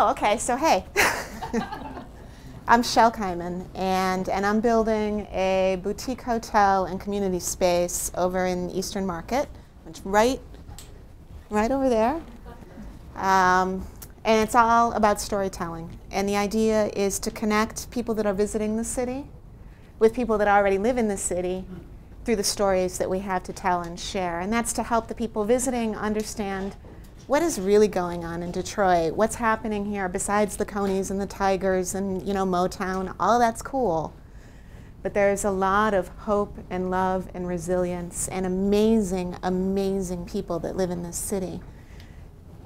Oh, okay, so hey. I'm Shel Kimen, and I'm building a boutique hotel and community space over in Eastern Market. It's right over there. And it's all about storytelling. And the idea is to connect people that are visiting the city with people that already live in the city through the stories that we have to tell and share. And that's to help the people visiting understand what is really going on in Detroit, what's happening here besides the Conies and the Tigers and, you know, Motown. All that's cool. But there's a lot of hope and love and resilience and amazing, amazing people that live in this city.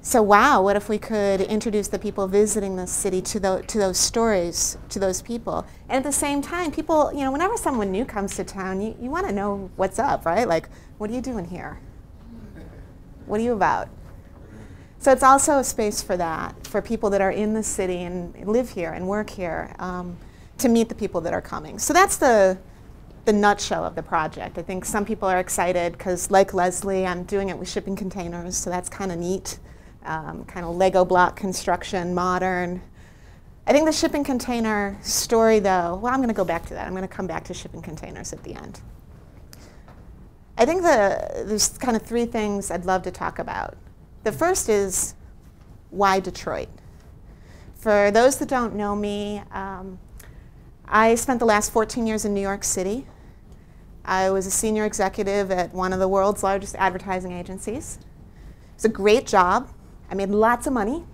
So wow, what if we could introduce the people visiting this city to those stories, to those people. And at the same time, people, you know, whenever someone new comes to town, you want to know what's up, right? Like, what are you doing here? What are you about? So it's also a space for that, for people that are in the city and live here and work here, to meet the people that are coming. So that's the nutshell of the project. I think some people are excited because, like Leslie, I'm doing it with shipping containers, so that's kind of neat. Kind of Lego block construction, modern. I think the shipping container story, though, well, I'm going to go back to that. I'm going to come back to shipping containers at the end. I think there's kind of three things I'd love to talk about. The first is, why Detroit? For those that don't know me, I spent the last 14 years in New York City. I was a senior executive at one of the world's largest advertising agencies. It was a great job. I made lots of money.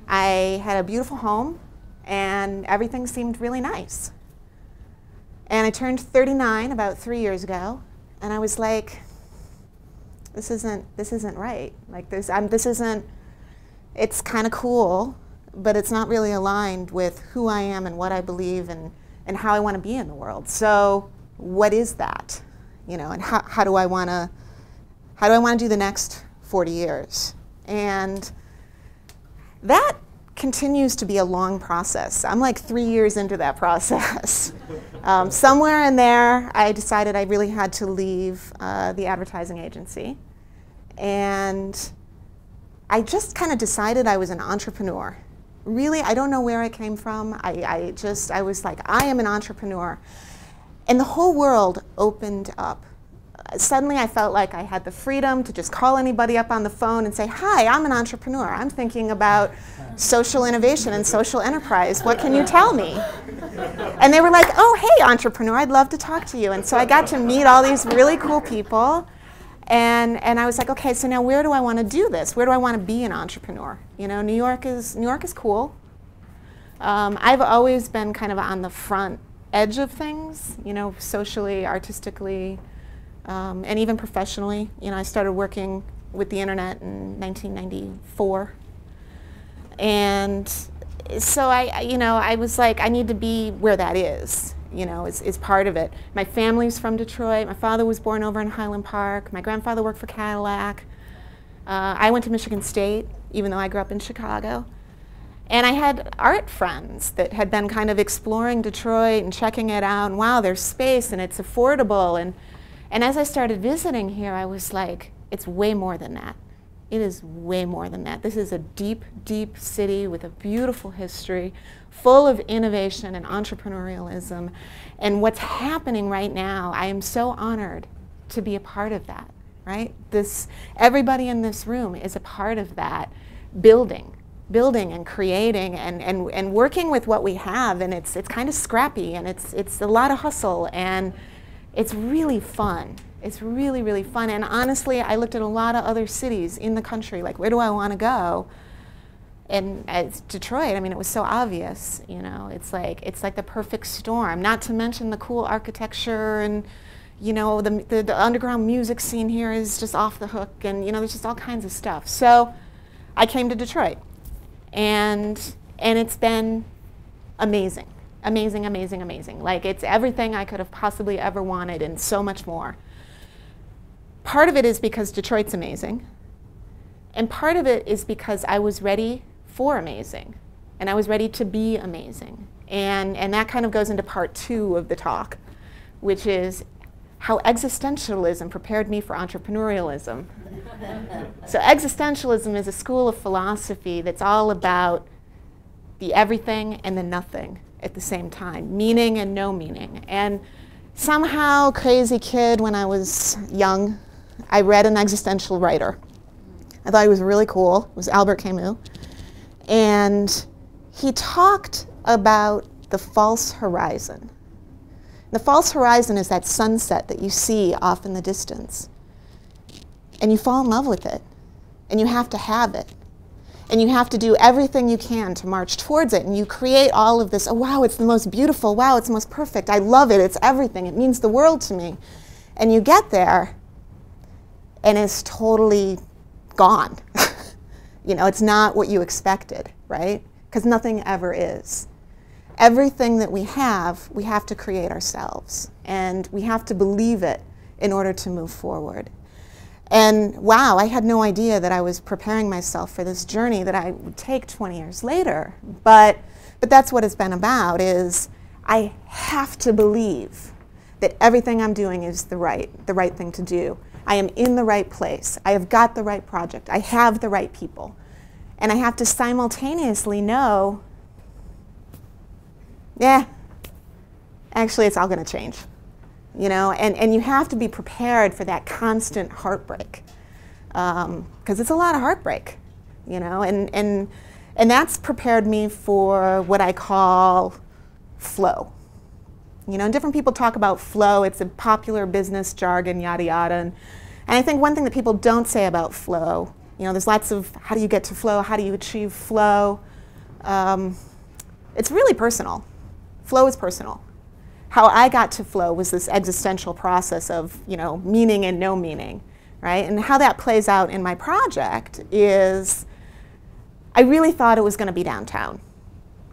I had a beautiful home, and everything seemed really nice. And I turned 39 about 3 years ago, and I was like, this isn't right. Like this isn't, it's kind of cool, but it's not really aligned with who I am and what I believe and how I want to be in the world. So what is that? You know, and how do I want to do the next 40 years? And that continues to be a long process. I'm like 3 years into that process. Somewhere in there, I decided I really had to leave the advertising agency. And I just kind of decided I was an entrepreneur. Really, I don't know where I came from. I was like, I am an entrepreneur. And the whole world opened up. Suddenly I felt like I had the freedom to just call anybody up on the phone and say, hi, I'm an entrepreneur. I'm thinking about social innovation and social enterprise. What can you tell me? And they were like, oh, hey, entrepreneur, I'd love to talk to you. And so I got to meet all these really cool people. And I was like, okay, so now where do I want to do this? Where do I want to be an entrepreneur? You know, New York is cool. I've always been kind of on the front edge of things, you know, socially, artistically, and even professionally. You know, I started working with the internet in 1994. And so I was like, I need to be where that is, you know, is part of it. My family's from Detroit. My father was born over in Highland Park. My grandfather worked for Cadillac. I went to Michigan State, even though I grew up in Chicago. And I had art friends that had been kind of exploring Detroit and checking it out, and wow, there's space and it's affordable. And as I started visiting here, I was like, it's way more than that. It is way more than that. This is a deep, deep city with a beautiful history, full of innovation and entrepreneurialism. And what's happening right now, I am so honored to be a part of that, right? Everybody in this room is a part of that building and creating and working with what we have. And it's kind of scrappy, and it's a lot of hustle, and it's really fun. It's really, really fun. And honestly, I looked at a lot of other cities in the country, like, where do I want to go? And as Detroit, I mean, it was so obvious, you know. It's like the perfect storm, not to mention the cool architecture, and, you know, the underground music scene here is just off the hook, and, you know, there's just all kinds of stuff. So I came to Detroit, and it's been amazing. Amazing, amazing, amazing. Like, it's everything I could have possibly ever wanted and so much more. Part of it is because Detroit's amazing, and part of it is because I was ready for amazing, and I was ready to be amazing. And that kind of goes into part 2 of the talk, which is how existentialism prepared me for entrepreneurialism. So existentialism is a school of philosophy that's all about the everything and the nothing at the same time, meaning and no meaning. And somehow, crazy kid, when I was young, I read an existential writer. I thought he was really cool. It was Albert Camus. And he talked about the false horizon. The false horizon is that sunset that you see off in the distance. And you fall in love with it. And you have to have it. And you have to do everything you can to march towards it. And you create all of this, oh wow, it's the most beautiful, wow, it's the most perfect, I love it, it's everything, it means the world to me. And you get there, and it's totally gone. You know, it's not what you expected, right? Because nothing ever is. Everything that we have to create ourselves. And we have to believe it in order to move forward. And wow, I had no idea that I was preparing myself for this journey that I would take 20 years later. But that's what it's been about, is I have to believe that everything I'm doing is the right thing to do. I am in the right place. I have got the right project. I have the right people. And I have to simultaneously know, yeah, actually it's all going to change. You know, and you have to be prepared for that constant heartbreak, because it's a lot of heartbreak, you know, and that's prepared me for what I call flow. You know, and different people talk about flow. It's a popular business jargon, yada yada, and I think one thing that people don't say about flow, you know, there's lots of how do you get to flow, how do you achieve flow? It's really personal. Flow is personal. How I got to flow was this existential process of, you know, meaning and no meaning, right? And how that plays out in my project is I really thought it was going to be downtown.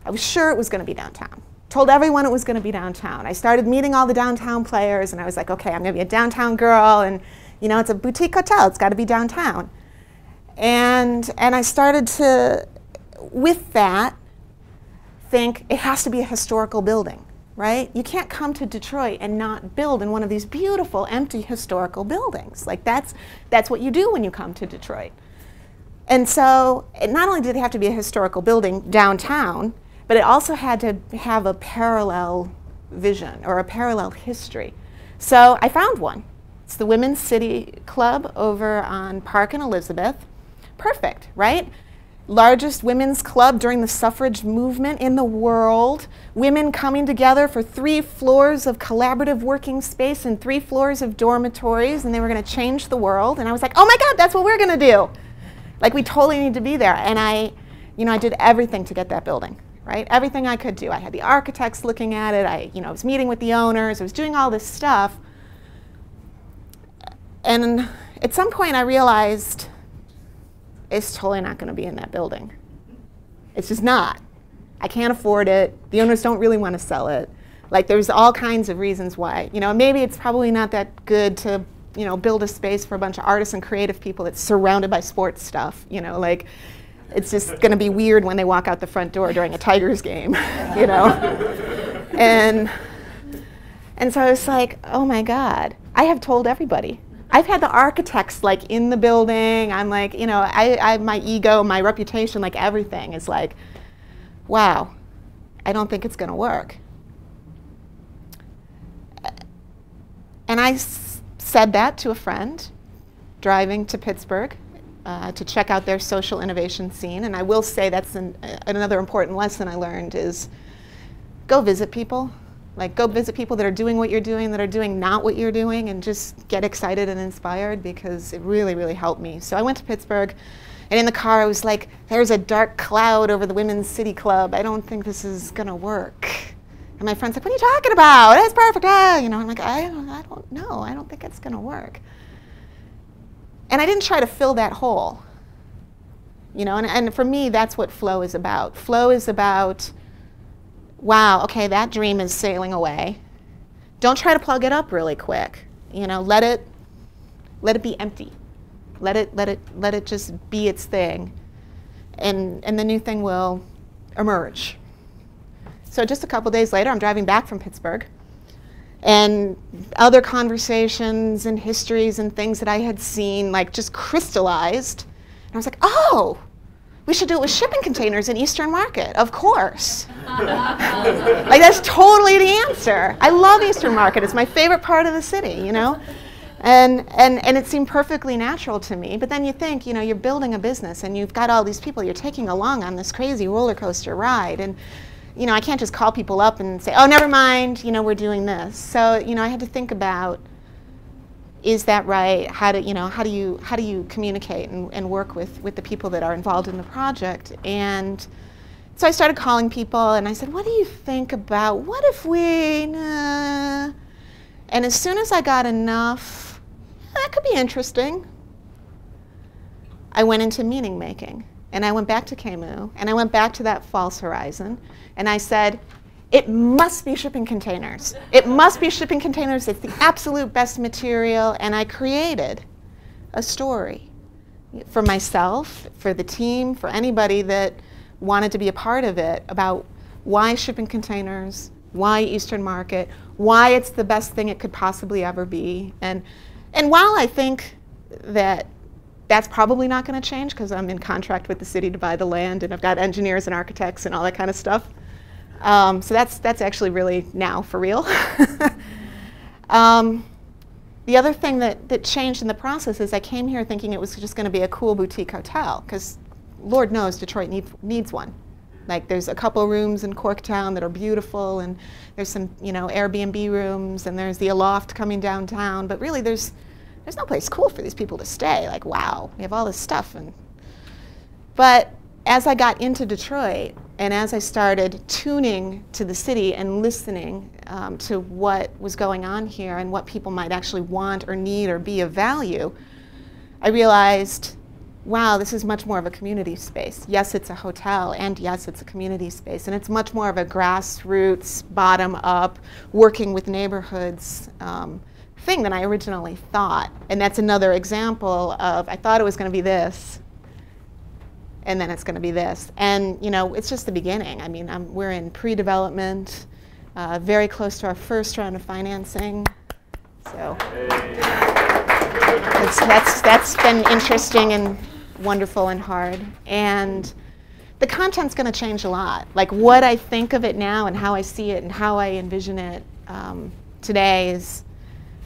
I was sure it was going to be downtown. Told everyone it was going to be downtown. I started meeting all the downtown players, and I was like, okay, I'm going to be a downtown girl, and, you know, it's a boutique hotel. It's got to be downtown. And I started to, with that, think it has to be a historical building. Right? You can't come to Detroit and not build in one of these beautiful, empty, historical buildings. Like that's what you do when you come to Detroit. And so not only did it have to be a historical building downtown, but it also had to have a parallel vision or a parallel history. So I found one. It's the Women's City Club over on Park and Elizabeth. Perfect, right? Largest women's club during the suffrage movement in the world. Women coming together for 3 floors of collaborative working space and 3 floors of dormitories, and they were going to change the world. And I was like, oh my God, that's what we're going to do. Like, we totally need to be there. And I did everything to get that building, right? Everything I could do. I had the architects looking at it. I was meeting with the owners. I was doing all this stuff. And at some point I realized it's totally not going to be in that building. It's just not. I can't afford it. The owners don't really want to sell it. Like, there's all kinds of reasons why. You know, maybe it's probably not that good to, you know, build a space for a bunch of artists and creative people that's surrounded by sports stuff. You know, like, it's just going to be weird when they walk out the front door during a Tigers game, you know. And so I was like, oh my God, I have told everybody. I've had the architects like in the building. I'm like, you know, I my ego, my reputation, like everything is like, wow, I don't think it's going to work. And I said that to a friend driving to Pittsburgh to check out their social innovation scene. And I will say that's another important lesson I learned is go visit people. Like, go visit people that are doing what you're doing, that are doing not what you're doing, and just get excited and inspired, because it really, really helped me. So I went to Pittsburgh, and in the car I was like, there's a dark cloud over the Women's City Club. I don't think this is going to work. And my friend's like, what are you talking about? It's perfect. You know, I'm like, I don't know. I don't think it's going to work. And I didn't try to fill that hole. You know, and for me, that's what flow is about. Flow is about, wow, okay, that dream is sailing away. Don't try to plug it up really quick. You know, let it be empty. Let it just be its thing, and the new thing will emerge. So just a couple days later, I'm driving back from Pittsburgh, and other conversations and histories and things that I had seen like just crystallized. And I was like, oh, we should do it with shipping containers in Eastern Market, of course. Like, that's totally the answer. I love Eastern Market. It's my favorite part of the city, you know? And it seemed perfectly natural to me. But then you think, you know, you're building a business and you've got all these people you're taking along on this crazy roller coaster ride. And, you know, I can't just call people up and say, oh, never mind, you know, we're doing this. So, you know, I had to think about, is that right? How do you communicate and work with the people that are involved in the project? And so I started calling people and I said, what do you think about, what if we, nah. And as soon as I got enough, that could be interesting, I went into meaning making. And I went back to Camus, and I went back to that false horizon, and I said, it must be shipping containers. It must be shipping containers. It's the absolute best material. And I created a story for myself, for the team, for anybody that wanted to be a part of it, about why shipping containers, why Eastern Market, why it's the best thing it could possibly ever be. And while I think that that's probably not going to change because I'm in contract with the city to buy the land and I've got engineers and architects and all that kind of stuff. So that's actually really now for real. The other thing that changed in the process is I came here thinking it was just going to be a cool boutique hotel, because Lord knows Detroit needs one. Like, there's a couple rooms in Corktown that are beautiful, and there's some, you know, Airbnb rooms, and there's the Aloft coming downtown. But really, there's no place cool for these people to stay. Like, wow, we have all this stuff. But as I got into Detroit, and as I started tuning to the city and listening to what was going on here and what people might actually want or need or be of value, I realized, wow, this is much more of a community space. Yes, it's a hotel, and yes, it's a community space, and it's much more of a grassroots, bottom-up, working with neighborhoods thing than I originally thought. And that's another example of, I thought it was going to be this, and then it's going to be this. And, you know, it's just the beginning. I mean, we're in pre-development, very close to our first round of financing. So that's been interesting and wonderful and hard. And the content's going to change a lot. Like, what I think of it now and how I see it and how I envision it today is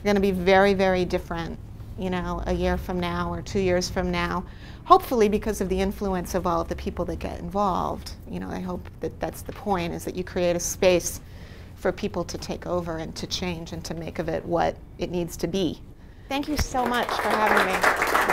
going to be very, very different, you know, a year from now or 2 years from now. Hopefully, because of the influence of all of the people that get involved. You know, I hope that that's the point, is that you create a space for people to take over and to change and to make of it what it needs to be. Thank you so much for having me.